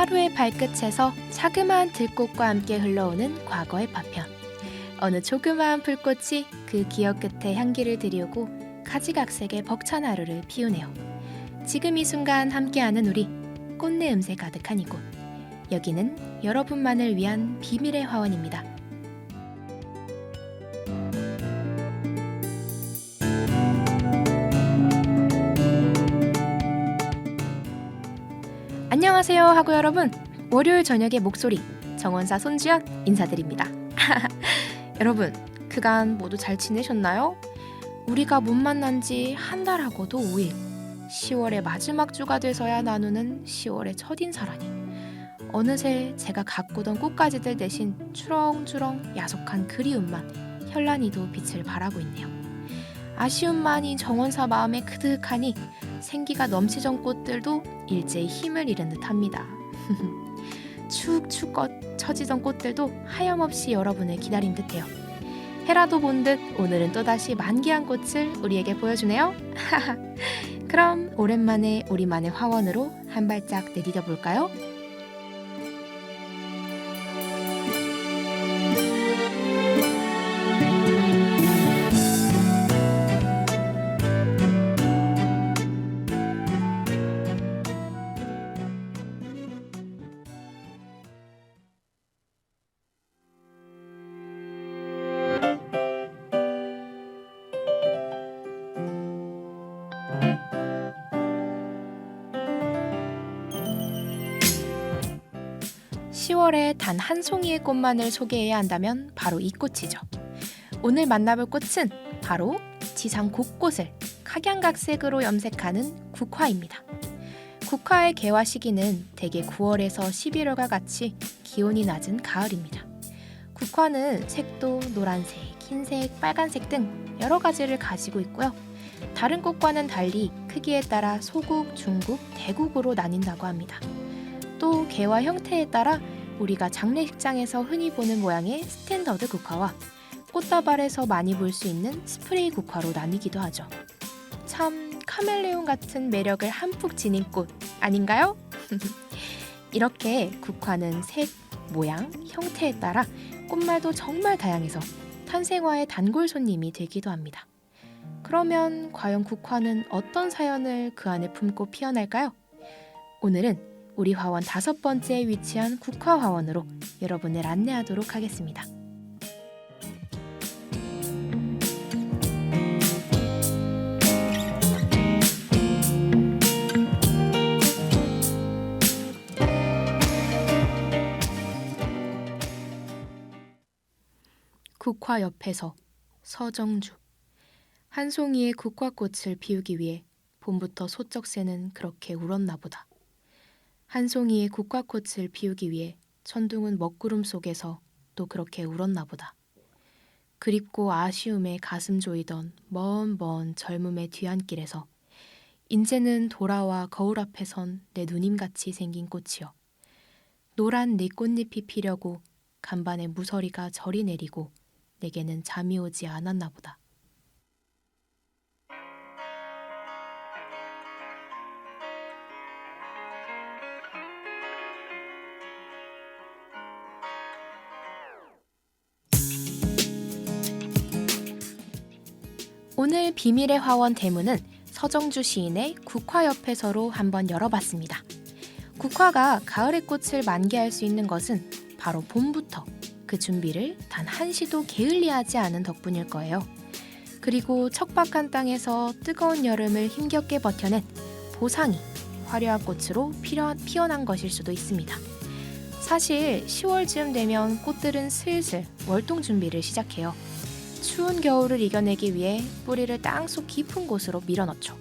하루의 발끝에서 자그마한 들꽃과 함께 흘러오는 과거의 파편. 어느 조그마한 불꽃이 그 기억 끝에 향기를 드리우고 가지각색의 벅찬 하루를 피우네요. 지금 이 순간 함께하는 우리, 꽃내 음색 가득한 이곳. 여기는 여러분만을 위한 비밀의 화원입니다. 안녕하세요 하고 여러분, 월요일 저녁의 목소리 정원사 손지연 인사드립니다. 여러분, 그간 모두 잘 지내셨나요? 우리가 못 만난 지 한 달하고도 5일, 10월의 마지막 주가 돼서야 나누는 10월의 첫인사라니. 어느새 제가 가꾸던 꽃가지들 대신 추렁추렁 야속한 그리움만 현란히도 빛을 발하고 있네요. 아쉬움만이 정원사 마음에 그득하니 생기가 넘치던 꽃들도 일제히 힘을 잃은 듯합니다. 축축 처지던 꽃들도 하염없이 여러분을 기다린 듯해요. 해라도 본 듯 오늘은 또다시 만개한 꽃을 우리에게 보여주네요. 그럼 오랜만에 우리만의 화원으로 한 발짝 내디뎌 볼까요? (10월에) 단 한 송이의 꽃만을 소개해야 한다면 바로 이 꽃이죠. 오늘 만나볼 꽃은 바로 지상 곳곳을 각양각색으로 염색하는 국화입니다. 국화의 개화 시기는 대개 9월에서 11월과 같이 기온이 낮은 가을입니다. 국화는 색도 노란색, 흰색, 빨간색 등 여러 가지를 가지고 있고요. 다른 꽃과는 달리 크기에 따라 소국, 중국, 대국으로 나뉜다고 합니다. 또 개화 형태에 따라 우리가 장례식장에서 흔히 보는 모양의 스탠더드 국화와 꽃다발에서 많이 볼 수 있는 스프레이 국화로 나뉘기도 하죠. 참 카멜레온 같은 매력을 한푹 지닌 꽃 아닌가요? 이렇게 국화는 색, 모양, 형태에 따라 꽃말도 정말 다양해서 탄생화의 단골 손님이 되기도 합니다. 그러면 과연 국화는 어떤 사연을 그 안에 품고 피어날까요? 오늘은 우리 화원 5번째에 위치한 국화화원으로 여러분을 안내하도록 하겠습니다. 국화 옆에서 서정주. 한 송이의 국화꽃을 피우기 위해 봄부터 소쩍새는 그렇게 울었나 보다. 한 송이의 국화꽃을 피우기 위해 천둥은 먹구름 속에서 또 그렇게 울었나 보다. 그립고 아쉬움에 가슴 조이던 먼 젊음의 뒤안길에서 인제는 돌아와 거울 앞에 선 내 누님같이 생긴 꽃이여. 노란 네 꽃잎이 피려고 간반에 무서리가 저리 내리고 내게는 잠이 오지 않았나 보다. 오늘 비밀의 화원 대문은 서정주 시인의 국화 옆에서로 한번 열어봤습니다. 국화가 가을의 꽃을 만개할 수 있는 것은 바로 봄부터 그 준비를 단 한시도 게을리하지 않은 덕분일 거예요. 그리고 척박한 땅에서 뜨거운 여름을 힘겹게 버텨낸 보상이 화려한 꽃으로 피어난 것일 수도 있습니다. 사실 10월쯤 되면 꽃들은 슬슬 월동 준비를 시작해요. 추운 겨울을 이겨내기 위해 뿌리를 땅속 깊은 곳으로 밀어넣죠.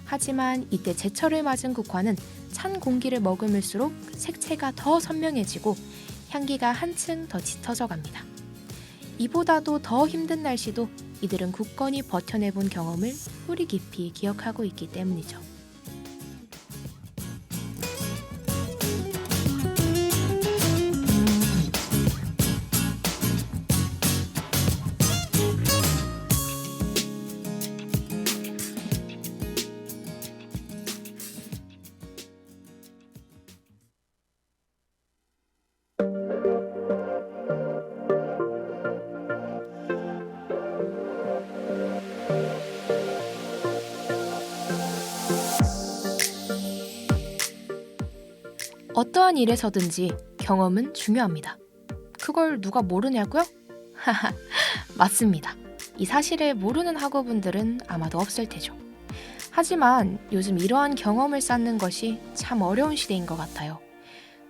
하지만 이때 제철을 맞은 국화는 찬 공기를 머금을수록 색채가 더 선명해지고 향기가 한층 더 짙어져 갑니다. 이보다도 더 힘든 날씨도 이들은 굳건히 버텨내본 경험을 뿌리 깊이 기억하고 있기 때문이죠. 어떠한 일에서든지 경험은 중요합니다. 그걸 누가 모르냐고요? 하하, 맞습니다. 이 사실을 모르는 학우분들은 아마도 없을 테죠. 하지만 요즘 이러한 경험을 쌓는 것이 참 어려운 시대인 것 같아요.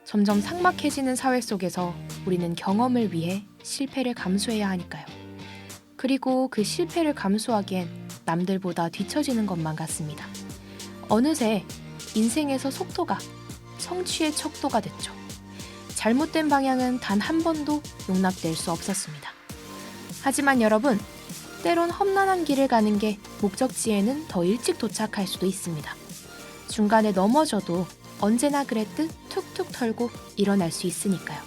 점점 삭막해지는 사회 속에서 우리는 경험을 위해 실패를 감수해야 하니까요. 그리고 그 실패를 감수하기엔 남들보다 뒤처지는 것만 같습니다. 어느새 인생에서 속도가 성취의 척도가 됐죠. 잘못된 방향은 단 한 번도 용납될 수 없었습니다. 하지만 여러분, 때론 험난한 길을 가는 게 목적지에는 더 일찍 도착할 수도 있습니다. 중간에 넘어져도 언제나 그랬듯 툭툭 털고 일어날 수 있으니까요.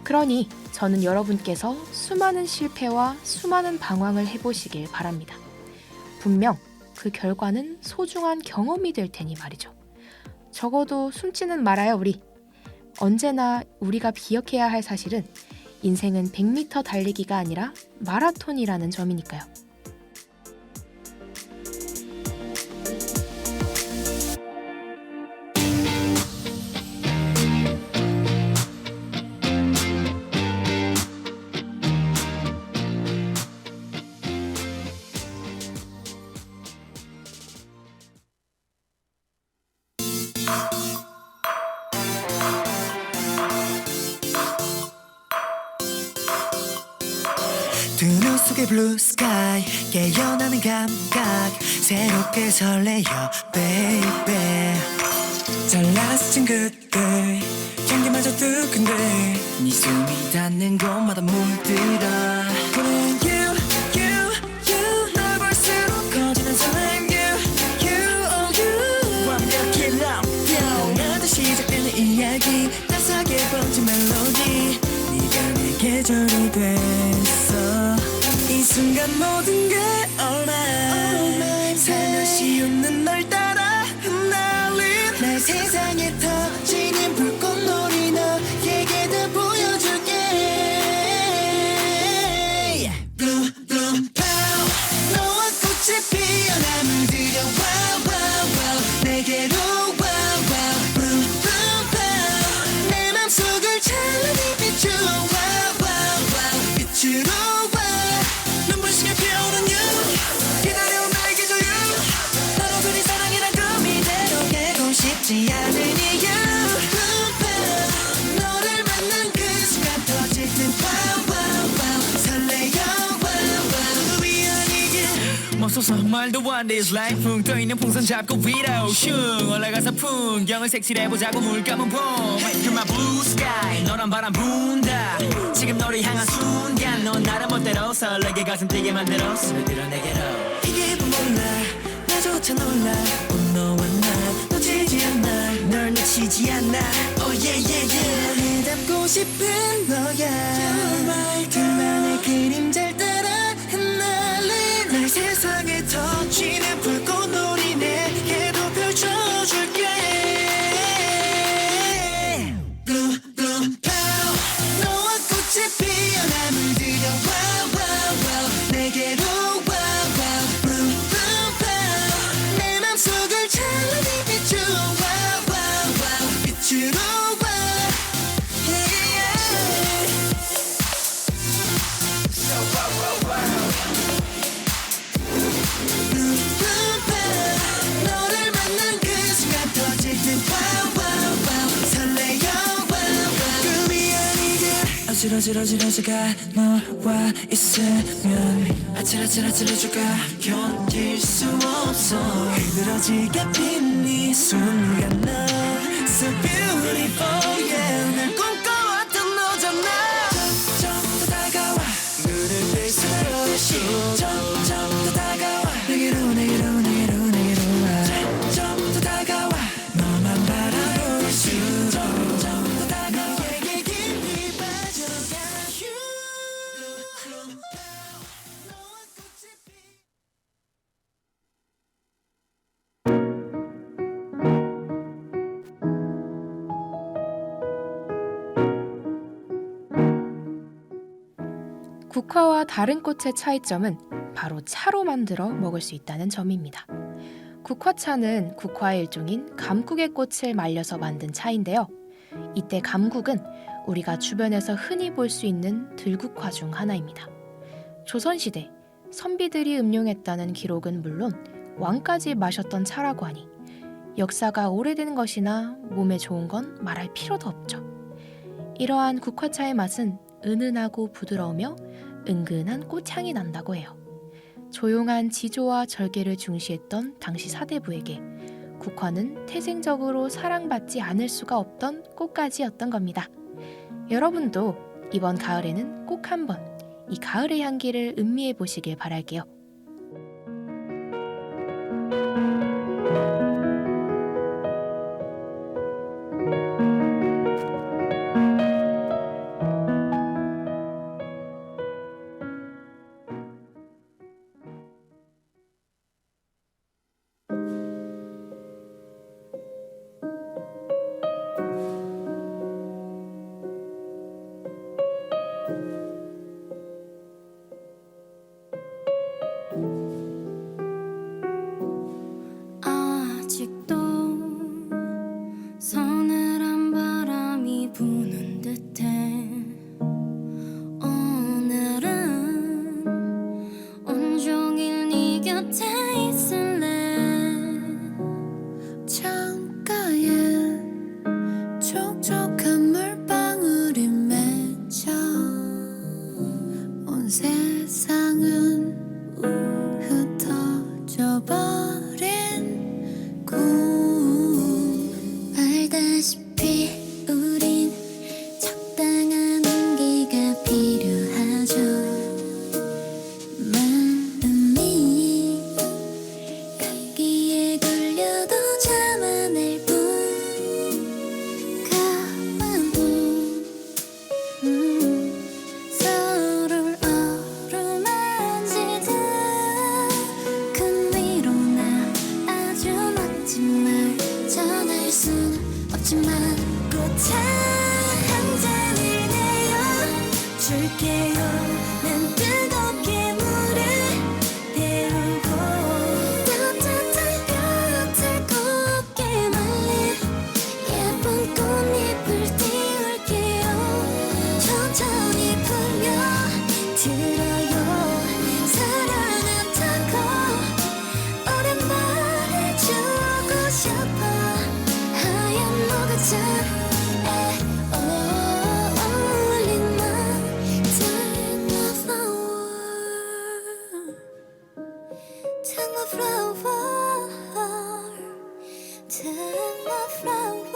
그러니 저는 여러분께서 수많은 실패와 수많은 방황을 해보시길 바랍니다. 분명 그 결과는 소중한 경험이 될 테니 말이죠. 적어도 숨지는 말아요, 우리. 언제나 우리가 기억해야 할 사실은 인생은 100m 달리기가 아니라 마라톤이라는 점이니까요. 두 눈 속의 blue sky 깨어나는 감각 새롭게 설레요 baby 잘나서 친구들 향기마저 두근들 네 숨이 닿는 곳마다 물들어 그래 you 널 볼수록 커지는 설렘 you 완벽히 love you 나도 시작되는 이야기 따스하게 번진 멜로디 네가 내 계절이 됐어 이 순간 모든 게 all mine 살며시 웃는 널 따라 흩날린 날 세상에 터지는 불꽃놀이 너에게 다 보여줄게 Bloom bloom pow 너와 꽃이 피어나 물들여 wow wow wow 내게로 wow wow Bloom bloom pow 내 맘속을 찬란히 비추어 wow wow wow 빛으로 눈부시게 피어오른 you 기다려온 나에게 줘 you 나로 둘이 사랑이란 꿈이대로 깨고 싶지 않은 이유 너를 만난 그 순간 터질 듯 wow wow wow 설레요 wow wow 우연이길 멈서서 말도 안 돼 It's like 붕 떠있는 풍선 잡고 위로 슝 올라가서 풍경을 색칠해보자고 물 감은 봄 You're my blue sky 너란 바람 분다 지금 너를 향한 순간 넌 나를 멋대로 설레게 가슴 뛰게 만들어 손을 들어 내게로 이게 몰라 나조차 놀라 너와 나 놓치지 않아 널 놓치지 않아 Oh yeah yeah yeah 해담고 싶은 너야 둘만의 그림자를 따라 흩날린 날 세상에 터지는 불꽃놀이 내게도 펼쳐줄게 Bloom bloom pow 너와 꽃이 피어나 물들여 wow wow wow 내게로 wow wow Bloom bloom pow 내 맘속을 찬란히 비추어 wow wow wow 빛으로 wow yeah yeah So wow wow wow Bloom bloom pow 너를 만난 그 순간 터질 듯 wow wow wow 설레요 wow wow 꿈이 아니게 어지러지가 너와 있으면 아찔아찔해져가 견딜 수 없어 흐드러지게 핀 이 순간 너 So beautiful yeah 늘 꿈꿔왔던 너잖아 점점 더 다가와 눈을 뜰 수록 점점 더 다가와 내게로 와 점점 더 다가와 너만 바라볼수록 점점 더 다가와 너에게 깊이 빠져가 너와 꽃이 피 국화와 다른 꽃의 차이점은 바로 차로 만들어 먹을 수 있다는 점입니다. 국화차는 국화의 일종인 감국의 꽃을 말려서 만든 차인데요. 이때 감국은 우리가 주변에서 흔히 볼 수 있는 들국화 중 하나입니다. 조선시대 선비들이 음용했다는 기록은 물론 왕까지 마셨던 차라고 하니 역사가 오래된 것이나 몸에 좋은 건 말할 필요도 없죠. 이러한 국화차의 맛은 은은하고 부드러우며 은근한 꽃향이 난다고 해요. 조용한 지조와 절개를 중시했던 당시 사대부에게 국화는 태생적으로 사랑받지 않을 수가 없던 꽃가지였던 겁니다. 여러분도 이번 가을에는 꼭 한번 이 가을의 향기를 음미해 보시길 바랄게요. 아직도 서늘한 바람이 부는 듯해 오늘은 온종일 네 곁에 있을래 창가에 촉촉한 물방울이 맺혀 온 세상은 흩어져 버린 꿈 알다시피 우린 적당한 온기가 필요하죠 마음이 감기에 걸려도 참아낼 뿐 가만히 서로를 어루만지듯 큰 위로나 아주 멋진 말 전할 순 없지만 꽃차 한 잔을 내어줄게요 난 뜨겁게 물을 데우고 따뜻한 볕을 곱게 말린 예쁜 꽃잎을 띄울게요 천천히 불며 들어요 사랑한다고 오랜만에 주고 싶어 하얀 모가지에 어울린 맘 Take my flower Take my flower Take my flower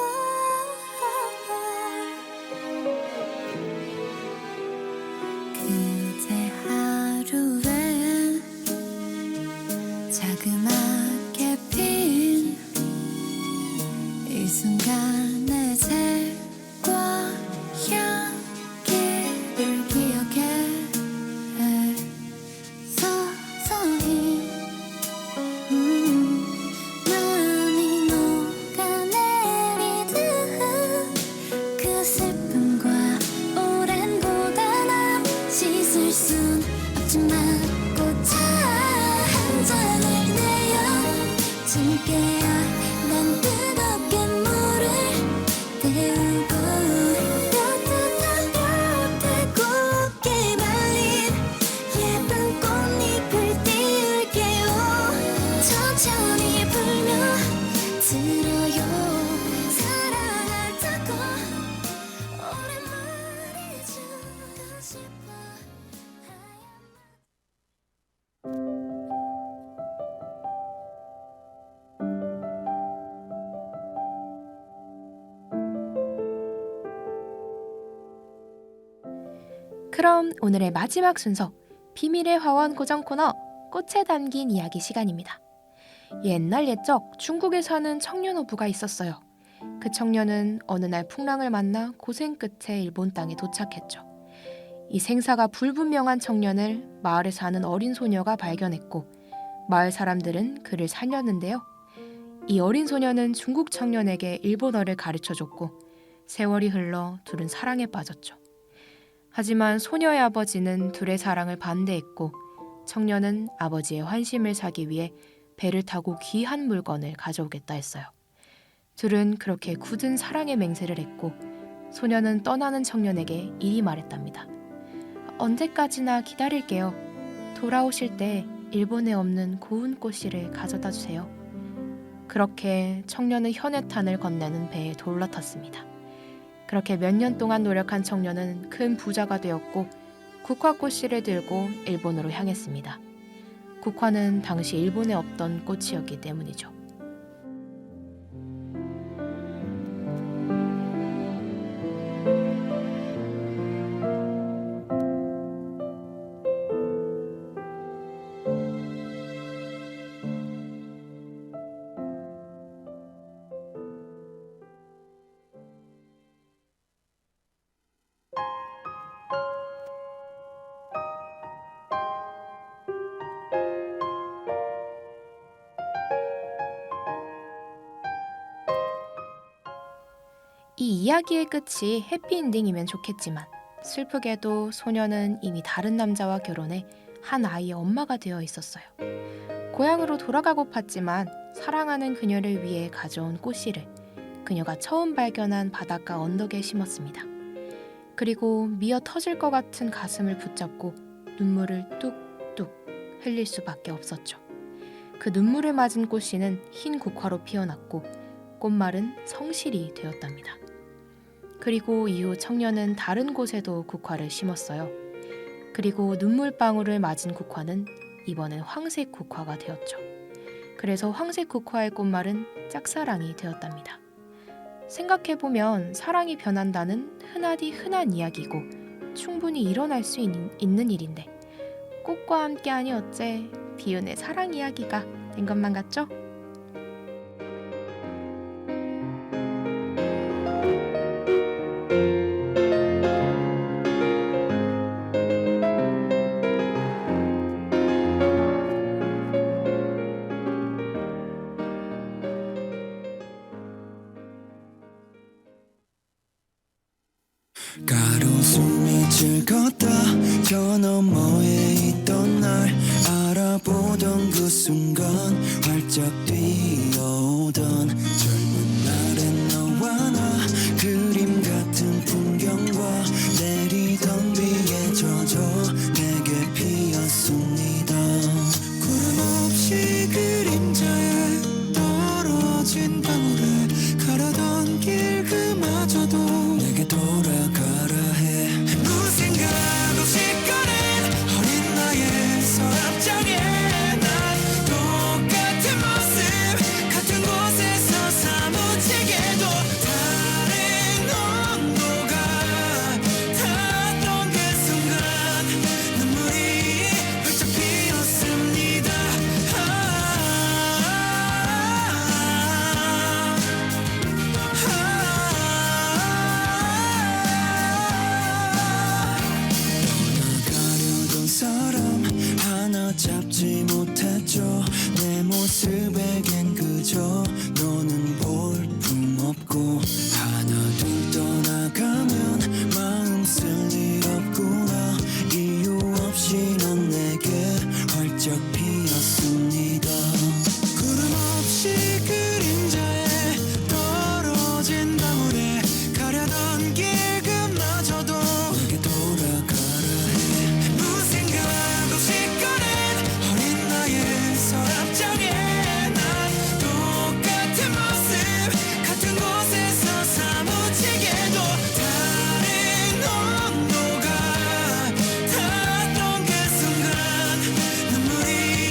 그대 하루에 자그맣게 핀 이 순간의 색과 향기를 기억해 서서히 많이 녹아내리듯 그 슬픔과 오랜 고단함 씻을 순 없지만 꽃차 한 잔을 내어줄게요 난 뜨겁게 물을 데우고 따뜻한 곁에 곱게 말린 예쁜 꽃잎을 띄울게요 천천히 불며 들어요 사랑한다고 오랜만에 주고 싶어 그럼 오늘의 마지막 순서 비밀의 화원 고정 코너 꽃에 담긴 이야기 시간입니다. 옛날 옛적 중국에 사는 청년 어부가 있었어요. 그 청년은 어느 날 풍랑을 만나 고생 끝에 일본 땅에 도착했죠. 이 생사가 불분명한 청년을 마을에 사는 어린 소녀가 발견했고 마을 사람들은 그를 살렸는데요. 이 어린 소녀는 중국 청년에게 일본어를 가르쳐줬고 세월이 흘러 둘은 사랑에 빠졌죠. 하지만 소녀의 아버지는 둘의 사랑을 반대했고 청년은 아버지의 환심을 사기 위해 배를 타고 귀한 물건을 가져오겠다 했어요. 둘은 그렇게 굳은 사랑의 맹세를 했고 소녀는 떠나는 청년에게 이리 말했답니다. 언제까지나 기다릴게요. 돌아오실 때 일본에 없는 고운 꽃씨를 가져다 주세요. 그렇게 청년은 현해탄을 건네는 배에 올라탔습니다. 그렇게 몇 년 동안 노력한 청년은 큰 부자가 되었고 국화꽃씨를 들고 일본으로 향했습니다. 국화는 당시 일본에 없던 꽃이었기 때문이죠. 이 이야기의 끝이 해피엔딩이면 좋겠지만 슬프게도 소녀는 이미 다른 남자와 결혼해 한 아이의 엄마가 되어 있었어요. 고향으로 돌아가고팠지만 사랑하는 그녀를 위해 가져온 꽃씨를 그녀가 처음 발견한 바닷가 언덕에 심었습니다. 그리고 미어 터질 것 같은 가슴을 붙잡고 눈물을 뚝뚝 흘릴 수밖에 없었죠. 그 눈물을 맞은 꽃씨는 흰 국화로 피어났고 꽃말은 성실이 되었답니다. 그리고 이후 청년은 다른 곳에도 국화를 심었어요. 그리고 눈물방울을 맞은 국화는 이번엔 황색 국화가 되었죠. 그래서 황색 국화의 꽃말은 짝사랑이 되었답니다. 생각해보면 사랑이 변한다는 흔하디 흔한 이야기고 충분히 일어날 수 있는 일인데 꽃과 함께하니 어째 비운의 사랑 이야기가 된 것만 같죠? 가로수미 즐겁다 저 너머에 있던 날 알아보던 그 순간 활짝 뛰어오던 젊은 날의 너와 나 그림 같은 풍경과 내리던 비에 젖어 내게 피었습니다. 구름 없이 그림자에 떨어진 방울에 가려던 길 그마저도 내게 돌아가라 해. 아무 생각 없이 꺼낸 어린 나의 서랍장에 난 똑같은 모습 같은 곳에서 사무치게도 다른 온도가 닿았던 그 순간 눈물이 훌쩍 피었습니다. 떠나가려던 사람 하나 잡지 못했죠. 내 모습에겐 그저 너는 볼품없고 하나 둘 떠나가면 마음 쓸 일 없구나. 이유 없이 넌 내게 활짝 피었습니다. 구름 없이 그림자에 떨어진 방울에 가려던 길 그마저도 내게 돌아가라 해. 아무 생각 없이 꺼낸 어린 나의 서랍장에 난 똑같은 모습 같은 곳에서 사무치게도 다른 온도가 닿았던 그 순간 눈물이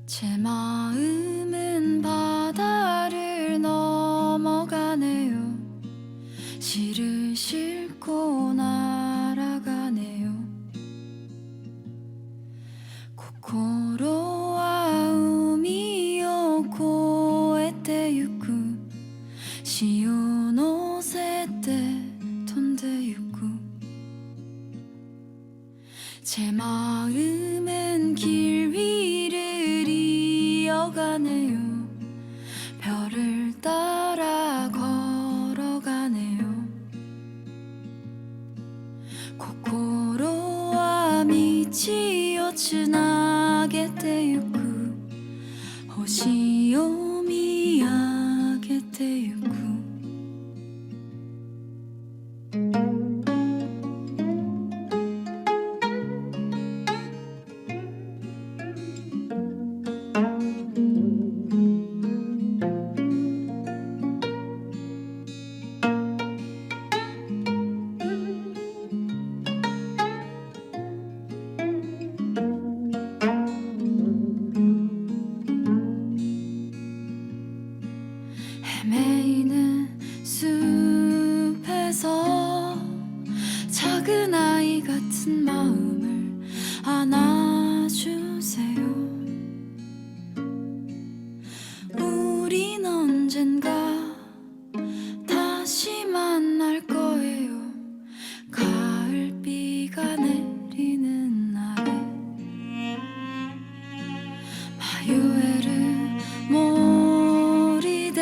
제 마음은 바다를 넘어가네요. 시를 싣고 날아가네요. 코코로 와海を越えてゆく潮乗せて飛んでゆく제 마음은 길 위를 이어가네요. 별을 따라 걸어가네요. 코코로와 미치をつなげてゆく星を見上げてゆく헤매이는 숲에서 작은 아이 같은 마음을 안아주세요. 우린 언젠가 다시 만날 거예요. 가을비가 내리는 날에 마요에르 모리데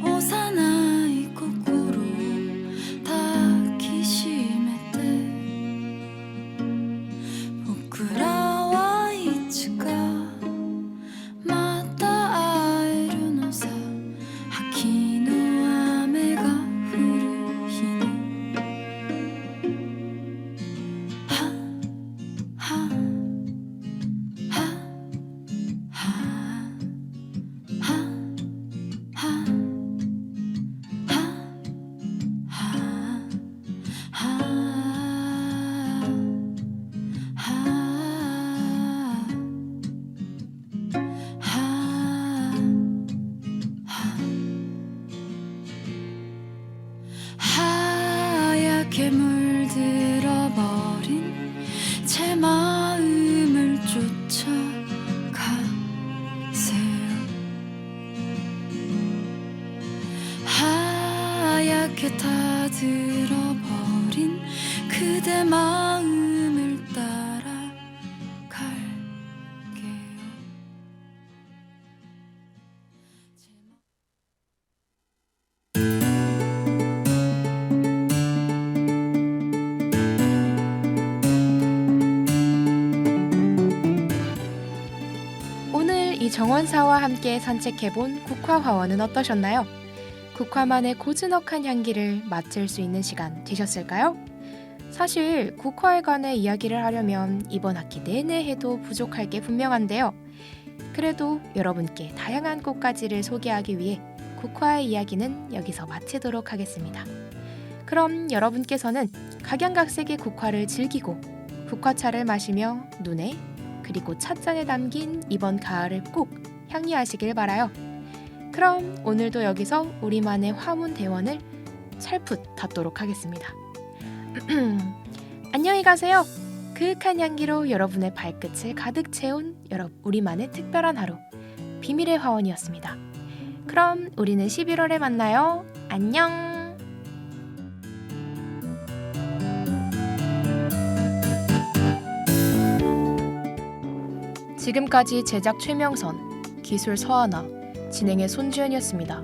오사나이 코코로 다키시메테 보쿠라와 이츠가 마타 아에루のさ秋の雨が降る日にははは하얗게 물들어버린 제 마음을 쫓아가세요. 하얗게 타들어버린 그대 마음을 따라갈게요. 오늘 이 정원사와 함께 산책해본 국화화원은 어떠셨나요? 국화만의 고즈넉한 향기를 맡을 수 있는 시간 되셨을까요? 사실 국화에 관해 이야기를 하려면 이번 학기 내내 해도 부족할 게 분명한데요. 그래도 여러분께 다양한 꽃가지를 소개하기 위해 국화의 이야기는 여기서 마치도록 하겠습니다. 그럼 여러분께서는 각양각색의 국화를 즐기고 국화차를 마시며 눈에 그리고 찻잔에 담긴 이번 가을을 꼭 향유하시길 바라요. 그럼 오늘도 여기서 우리만의 화문 대원을 살풋 닫도록 하겠습니다. 안녕히 가세요. 그윽한 향기로 여러분의 발끝을 가득 채운 우리만의 특별한 하루 비밀의 화원이었습니다. 그럼 우리는 11월에 만나요. 안녕. 지금까지 제작 최명선, 기술 서하나, 진행의 손주연이었습니다.